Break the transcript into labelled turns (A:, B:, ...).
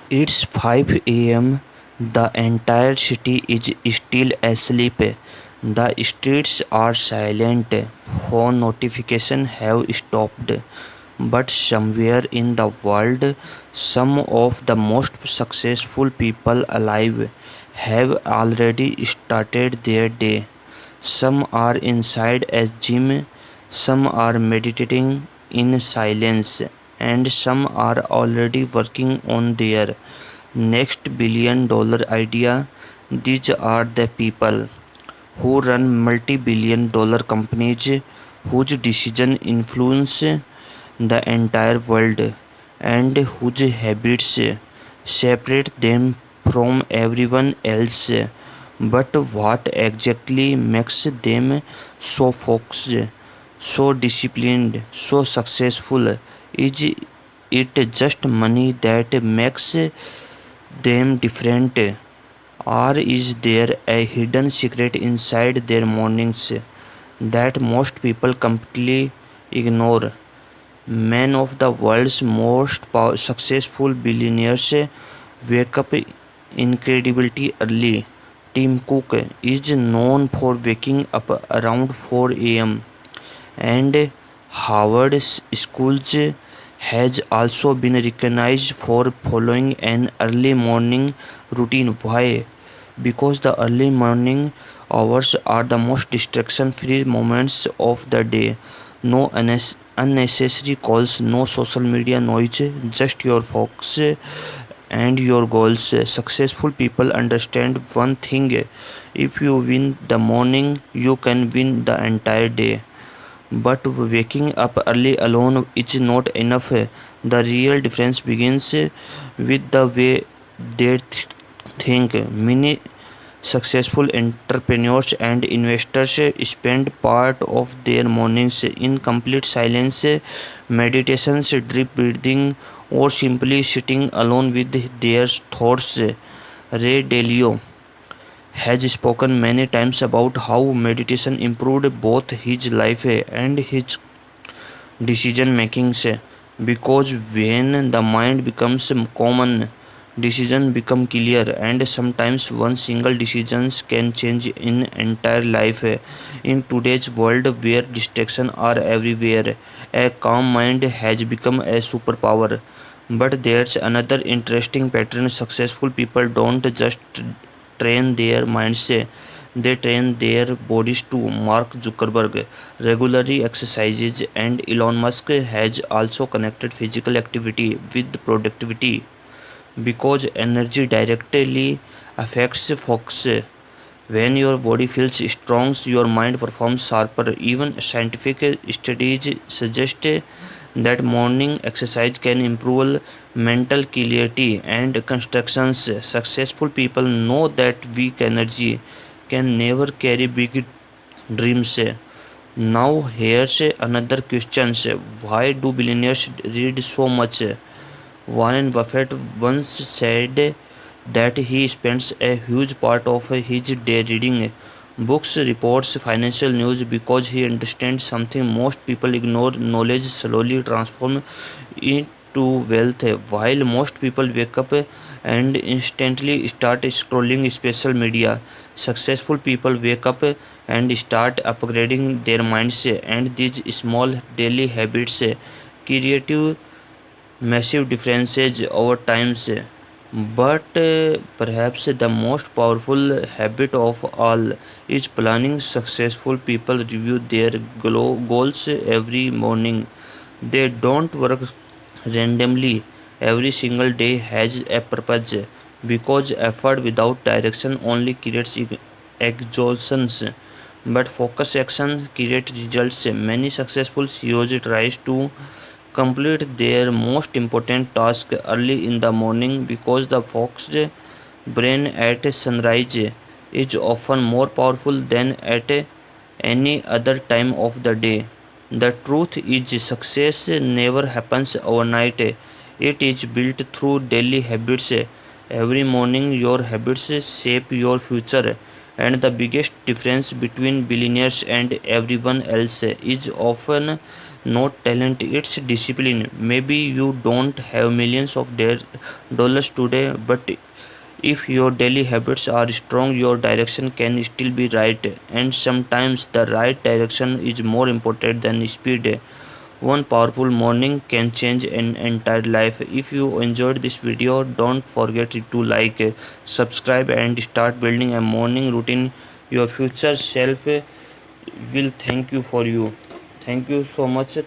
A: It's 5 a.m. The entire city is still asleep. The streets are silent. Phone notifications have stopped. But somewhere in the world, some of the most successful people alive have already started their day. Some are inside a gym, some are meditating in silence, and some are already working on their next billion-dollar idea. These are the people who run multi-billion-dollar companies whose decisions influence the entire world and whose habits separate them from everyone else. But what exactly makes them so focused, so disciplined, so successful? Is it just money that makes them different? Or is there a hidden secret inside their mornings that most people completely ignore? Many of the world's most successful billionaires wake up incredibly early. Tim Cook is known for waking up around 4 a.m. and Harvard Schools has also been recognized for following an early morning routine. Why? Because the early morning hours are the most distraction free moments of the day. No unnecessary calls, no social media noise, just your focus and your goals. Successful people understand one thing: if you win the morning, you can win the entire day. But waking up early alone is not enough. The real difference begins with the way they think. Many successful entrepreneurs and investors spend part of their mornings in complete silence, meditations, deep breathing, or simply sitting alone with their thoughts. Ray Dalio has spoken many times about how meditation improved both his life and his decision making, because when the mind becomes common, decision become clear, and sometimes one single decisions can change in entire life. In today's world where distractions are everywhere, a calm mind has become a superpower. But there's another interesting pattern: successful people don't just train their minds, they train their bodies too. Mark Zuckerberg regularly exercises, and Elon Musk has also connected physical activity with productivity because energy directly affects focus. When your body feels strong, your mind performs sharper. Even scientific studies suggest that morning exercise can improve mental clarity and constructions. Successful people know that weak energy can never carry big dreams. Now here's another question: why do billionaires read so much? Warren Buffett once said that he spends a huge part of his day reading books, reports, financial news because he understands something most people ignore. Knowledge slowly transforms into wealth. While most people wake up and instantly start scrolling social media, successful people wake up and start upgrading their minds, and these small daily habits creative massive differences over times. But perhaps the most powerful habit of all is planning. Successful people review their goals every morning. They don't work randomly. Every single day has a purpose, because effort without direction only creates exhaustion, but focus action creates results. Many successful CEOs tries to complete their most important task early in the morning because the focused brain at sunrise is often more powerful than at any other time of the day. The truth is, success never happens overnight. It is built through daily habits. Every morning, your habits shape your future. And the biggest difference between billionaires and everyone else is often not talent, it's discipline. Maybe you don't have millions of dollars today, but if your daily habits are strong, your direction can still be right. And sometimes the right direction is more important than speed. One powerful morning can change an entire life. If you enjoyed this video, don't forget to like, subscribe, and start building a morning routine. Your future self will thank you for you. Thank you so much.